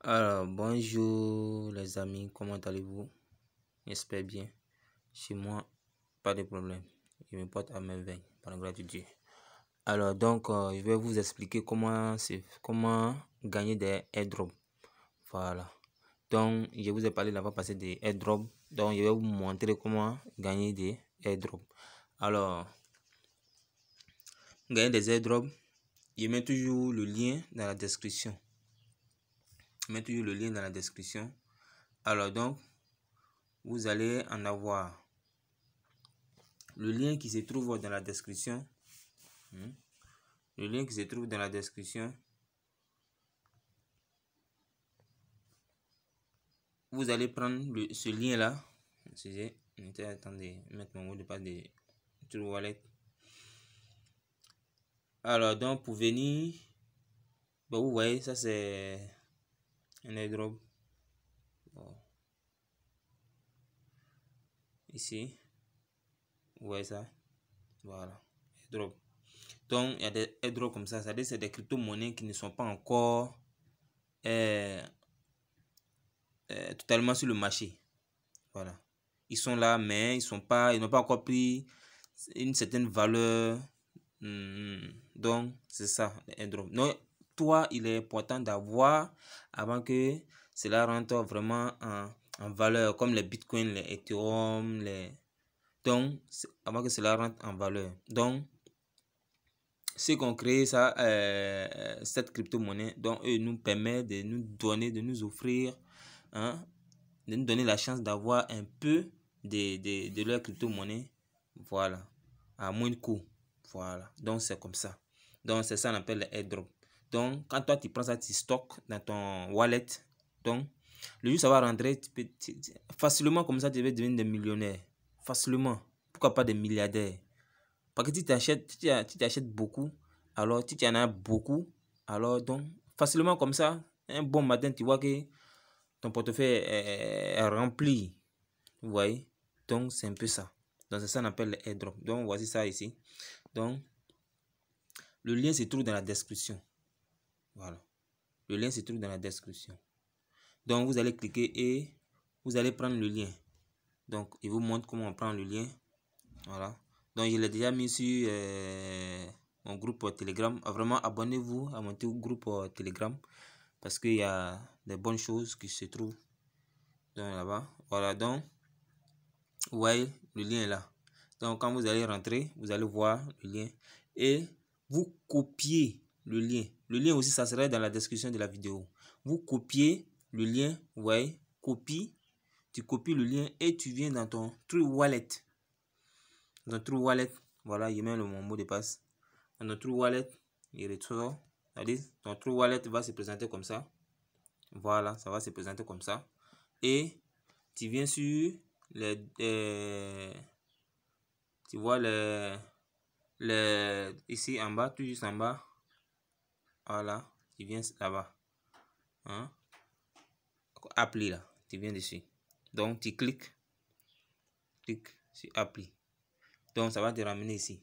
Alors, bonjour les amis, comment allez-vous? J'espère bien. Chez moi, pas de problème. Je me porte à merveille, par la grâce de Dieu. Alors, donc, je vais vous expliquer comment gagner des airdrops. Voilà. Donc, je vous ai parlé là-bas passer des airdrops. Donc, je vais vous montrer comment gagner des airdrops. Alors, gagner des airdrops, je mets toujours le lien dans la description. Alors, donc, vous allez en avoir le lien qui se trouve dans la description. Le lien qui se trouve dans la description. Vous allez prendre ce lien là. Attendez, mettre mon mot de passe de True Wallet. Alors donc pour venir, bon, vous voyez ça c'est un airdrop. Bon. Ici, vous voyez ça. Voilà, airdrop. Donc il y a des airdrops comme ça. C'est des crypto-monnaies qui ne sont pas encore totalement sur le marché. Voilà, ils sont là mais ils n'ont pas encore pris une certaine valeur. Donc c'est ça les airdrops. Donc toi il est important d'avoir avant que cela rentre vraiment en valeur, comme les bitcoins, les ethereum, donc avant que cela rentre en valeur. Donc ceux qui ont créé ça, cette crypto-monnaie, donc eux nous permet de nous donner, de nous offrir, de nous donner la chance d'avoir un peu de leur crypto-monnaie, voilà, à moins de coût. Voilà, donc c'est comme ça. Donc c'est ça qu'on appelle les airdrop. Donc quand toi tu prends ça, tu stockes dans ton wallet. Donc le jour ça va rentrer, facilement comme ça tu vas devenir des millionnaires. Facilement. Pourquoi pas des milliardaires? Parce que tu t'achètes beaucoup, alors tu en as beaucoup, alors donc facilement comme ça, un bon matin tu vois que ton portefeuille est rempli. Vous voyez? Donc c'est un peu ça. Donc c'est ça qu'on appelle les airdrop. Donc voici ça ici. Donc le lien se trouve dans la description. Voilà. Le lien se trouve dans la description. Donc vous allez cliquer et vous allez prendre le lien. Donc il vous montre comment on prend le lien. Voilà. Donc je l'ai déjà mis sur mon groupe Telegram. Vraiment abonnez-vous à mon groupe Telegram parce qu'il y a des bonnes choses qui se trouvent là-bas. Voilà, donc vous voyez le lien est là. Donc quand vous allez rentrer, vous allez voir le lien et vous copiez le lien. Le lien aussi, ça serait dans la description de la vidéo. Vous copiez le lien, vous voyez, tu copies le lien et tu viens dans ton True Wallet. Dans True Wallet, voilà, il met mon mot de passe. Dans notre True Wallet, il retourne. C'est-à-dire, ton True Wallet va se présenter comme ça. Voilà, ça va se présenter comme ça. Et tu viens sur les tu vois ici en bas, tout juste en bas. Voilà, tu viens là-bas. Appli là, tu viens dessus. Donc tu cliques sur appli. Donc ça va te ramener ici.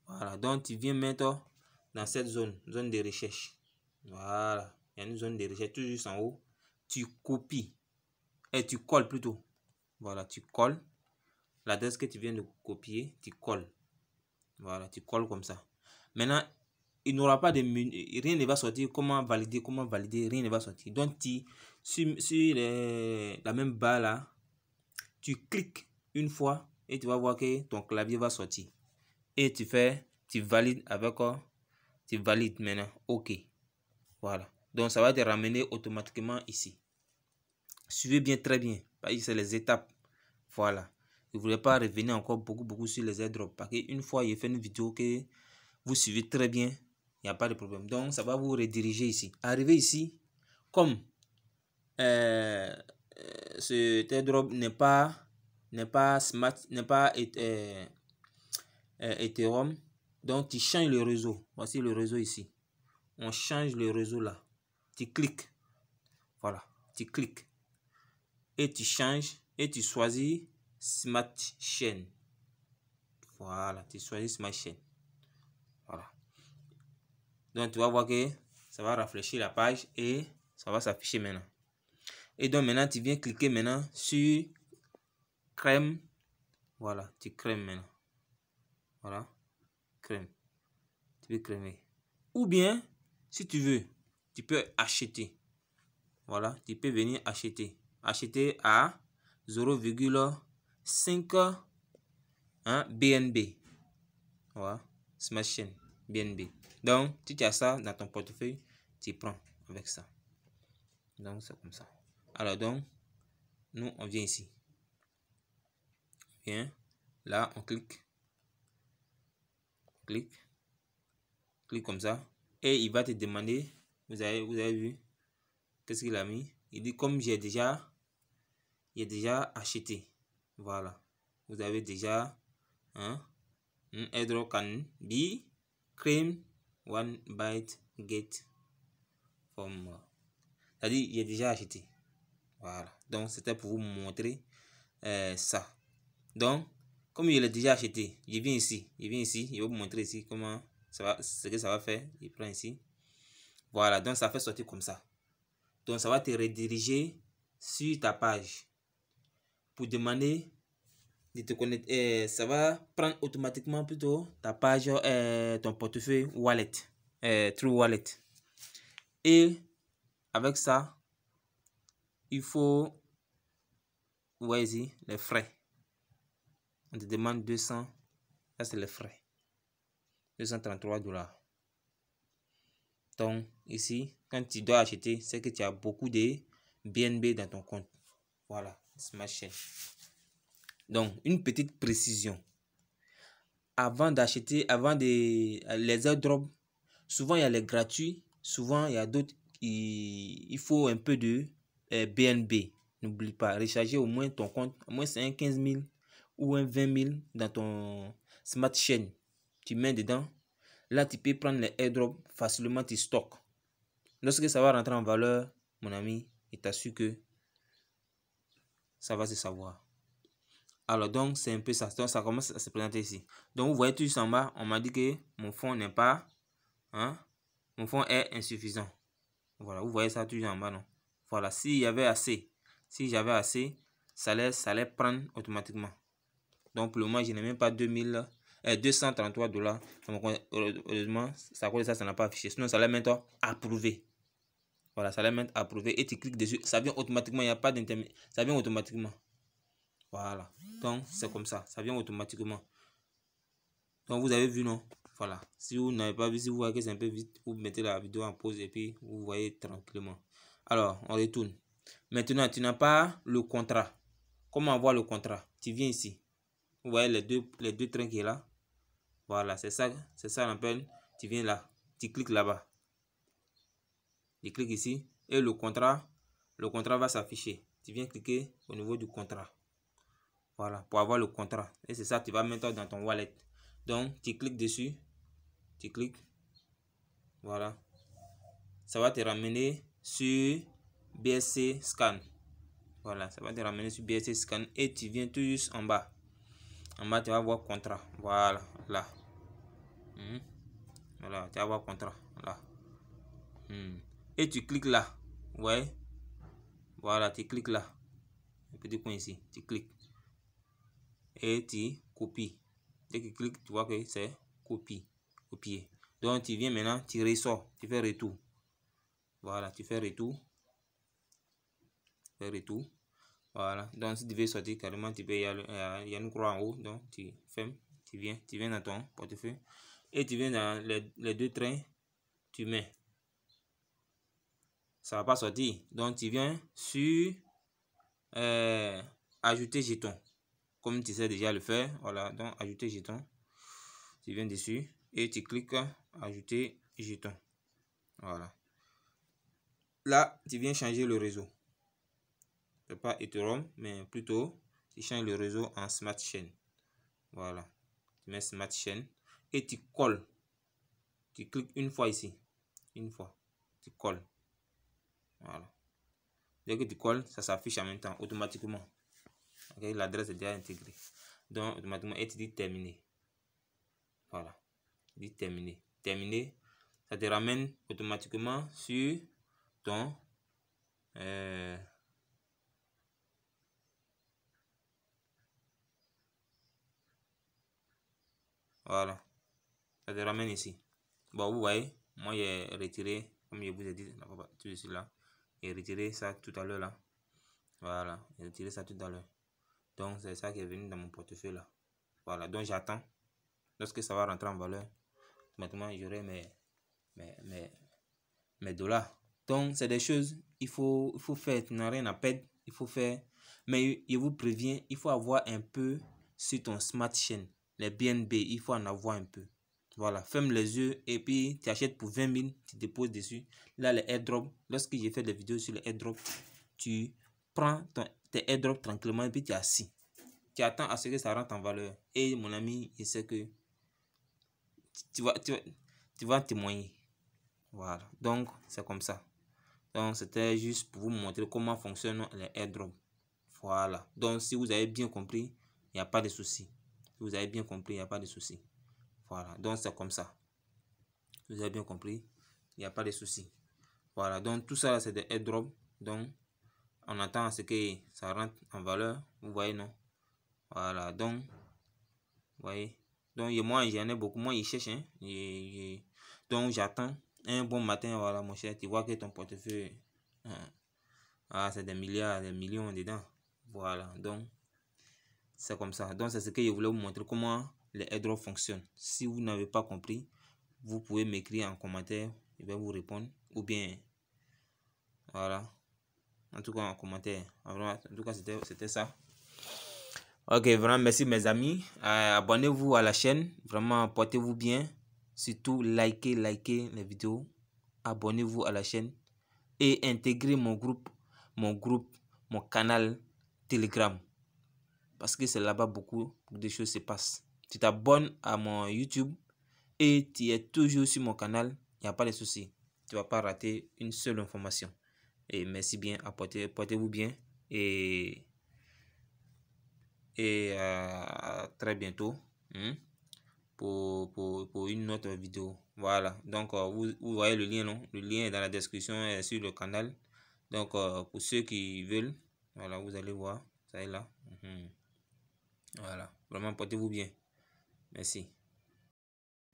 Voilà, donc tu viens mettre dans cette zone de recherche. Voilà, il y a une zone de recherche tout juste en haut. Tu copies et tu colles plutôt. Voilà, tu colles l'adresse que tu viens de copier, tu colles. Voilà, tu colles comme ça. Maintenant, il n'aura pas de menu, rien ne va sortir. Comment valider, rien ne va sortir. Donc, sur la même barre là, tu cliques une fois et tu vas voir que ton clavier va sortir. Et tu valides avec quoi? Tu valides maintenant. OK. Voilà. Donc, ça va te ramener automatiquement ici. Suivez bien, très bien. Parce que c'est les étapes. Voilà. Je ne voulais pas revenir encore beaucoup sur les airdrops. Parce qu'une fois, j'ai fait une vidéo que vous suivez très bien. Il n'y a pas de problème. Donc, ça va vous rediriger ici. Arrivé ici, comme ce airdrop n'est pas smart, n'est pas Ethereum. Donc, tu changes le réseau. Voici le réseau ici. On change le réseau là. Tu cliques. Voilà. Tu cliques. Et tu changes. Et tu choisis Smart Chain. Voilà. Tu choisis Smart Chain. Voilà. Donc, tu vas voir que ça va rafraîchir la page et Ça va s'afficher maintenant. Et donc maintenant, tu viens cliquer maintenant sur crème. Voilà, tu crèmes maintenant. Voilà, crème. Tu peux crémer. Ou bien, si tu veux, tu peux acheter. Voilà, tu peux venir acheter. Acheter à 0,5 BNB. Voilà, Smart Chain BNB. Donc, si tu as ça dans ton portefeuille, tu prends avec ça. Donc, c'est comme ça. Alors, donc, nous, on vient ici. Bien. Là, on clique. Clique comme ça. Et il va te demander, vous avez vu, qu'est-ce qu'il a mis? Il dit, comme j'ai déjà acheté. Voilà. Vous avez déjà un airdrop can be claimed one byte get from. C'est-à-dire, il est déjà acheté. Voilà. Donc, c'était pour vous montrer ça. Donc, comme il est déjà acheté, je viens ici. Je vais vous montrer ici comment ça va, ce que ça va faire. Il prend ici. Voilà. Donc, ça fait sortir comme ça. Donc, ça va te rediriger sur ta page pour demander de te connecter. Ça va prendre automatiquement plutôt ta page, ton portefeuille wallet, True Wallet. Et avec ça, il faut, vous voyez ici, les frais. On te demande 200, ça c'est les frais. 233 $. Donc ici, quand tu dois acheter, c'est que tu as beaucoup de BNB dans ton compte. Voilà, Smart Chain. Donc, une petite précision. Avant d'acheter, les airdrops, souvent il y a les gratuits, souvent il y a d'autres, il faut un peu de BNB. N'oublie pas, recharger au moins ton compte, au moins c'est un 15 000 ou un 20 000 dans ton Smart Chain. Tu mets dedans, là tu peux prendre les airdrops facilement, tu stocks. Lorsque ça va rentrer en valeur, mon ami, il t'assure que ça va se savoir. Alors donc c'est un peu ça. Donc ça commence à se présenter ici. Donc vous voyez tout juste en bas, on m'a dit que mon fonds n'est pas, mon fonds est insuffisant. Voilà, vous voyez ça toujours en bas, non? Voilà, s'il y avait assez, si j'avais assez, ça allait prendre automatiquement. Donc pour le moment, je n'ai même pas 233 $. Heureusement, ça cause de ça, ça n'a pas affiché. Sinon, ça allait mettre approuvé. Voilà, ça allait mettre approuvé et tu cliques dessus. Ça vient automatiquement, il n'y a pas d'intermédiaire. Ça vient automatiquement. Voilà, donc c'est comme ça, ça vient automatiquement. Donc vous avez vu, non? Voilà, si vous n'avez pas vu, si vous voyez que c'est un peu vite, vous mettez la vidéo en pause et puis vous voyez tranquillement. Alors, on retourne. Maintenant, tu n'as pas le contrat. Comment avoir le contrat? Tu viens ici. Vous voyez les deux trains qui est là. Voilà, c'est ça on appelle. Tu viens là, tu cliques là-bas. Tu cliques ici et le contrat va s'afficher. Tu viens cliquer au niveau du contrat. Voilà, pour avoir le contrat. Et c'est ça, tu vas mettre dans ton wallet. Donc, tu cliques dessus. Tu cliques. Voilà. Ça va te ramener sur BSC Scan. Voilà, ça va te ramener sur BSC Scan. Et tu viens tout juste en bas. En bas, tu vas voir contrat. Voilà, là. Voilà, tu vas voir contrat. Là. Et tu cliques là. Ouais. Voilà, tu cliques là. Un petit point ici. Tu cliques. Et tu copies. Dès que tu cliques, tu vois que c'est copier. Donc tu viens maintenant, tu ressors, tu fais retour. Voilà, tu fais retour. Voilà, donc si tu veux sortir carrément, tu peux y aller, il y a une croix en haut, donc tu fermes, tu viens dans ton portefeuille et tu viens dans les deux trains, tu mets. Ça va pas sortir, donc tu viens sur ajouter jeton. Comme tu sais déjà le faire, voilà, donc ajouter jeton. Tu viens dessus et tu cliques ajouter jeton. Voilà. Là, tu viens changer le réseau. C'est pas Ethereum, mais plutôt tu changes le réseau en Smart Chain. Voilà. Tu mets Smart Chain et tu colles. Tu cliques une fois ici. Une fois. Tu colles. Voilà. Dès que tu colles, ça s'affiche en même temps, automatiquement. Okay? L'adresse est déjà intégrée. Donc, automatiquement, et tu dis terminer. Voilà. Tu dis terminer. Terminer, ça te ramène automatiquement sur ton Voilà, ça te ramène ici. Bon, vous voyez, moi j'ai retiré, comme je vous ai dit, tout ici là, et retiré ça tout à l'heure là. Voilà, j'ai retiré ça tout à l'heure. Donc c'est ça qui est venu dans mon portefeuille là. Voilà, donc j'attends. Lorsque ça va rentrer en valeur, maintenant j'aurai mes dollars. Donc c'est des choses, il faut faire, tu n'as rien à perdre, il faut faire. Mais je vous préviens, il faut avoir un peu sur ton smart chain, les BNB, il faut en avoir un peu. Voilà, ferme les yeux et puis tu achètes pour 20 000, tu déposes dessus. Là, les airdrops, lorsque j'ai fait des vidéos sur les airdrops, tu prends tes airdrops tranquillement et puis tu es assis. Tu attends à ce que ça rentre en valeur. Et mon ami, il sait que tu vas témoigner. Voilà, donc c'est comme ça. Donc c'était juste pour vous montrer comment fonctionnent les airdrops. Voilà, donc si vous avez bien compris, il n'y a pas de souci. Si vous avez bien compris, il n'y a pas de souci. Voilà, donc c'est comme ça. Vous avez bien compris, il n'y a pas de souci. Voilà, donc tout ça c'est des airdrops. Donc on attend à ce que ça rentre en valeur. Vous voyez, non? Voilà, donc vous voyez. Donc moi j'en ai beaucoup. Moi il cherche, hein. Donc j'attends un bon matin. Voilà mon cher, tu vois que ton portefeuille, c'est des milliards, des millions dedans. Voilà, donc c'est comme ça. Donc c'est ce que je voulais vous montrer, comment les airdrops fonctionnent. Si vous n'avez pas compris, vous pouvez m'écrire en commentaire, je vais vous répondre. Ou bien, voilà, en tout cas en commentaire. En tout cas c'était ça. Ok, vraiment merci mes amis. Abonnez-vous à la chaîne. Vraiment, portez-vous bien. Surtout, likez les vidéos. Abonnez-vous à la chaîne. Et intégrez mon groupe, mon canal Telegram. Parce que c'est là-bas beaucoup de choses se passent. Tu t'abonnes à mon YouTube et tu es toujours sur mon canal. Il n'y a pas de souci. Tu ne vas pas rater une seule information. Et merci bien. Portez-vous bien. Et à très bientôt, pour une autre vidéo. Voilà, donc vous voyez le lien, non? Le lien est dans la description et sur le canal. Donc pour ceux qui veulent, voilà, vous allez voir, ça est là. Voilà, vraiment portez-vous bien. Merci.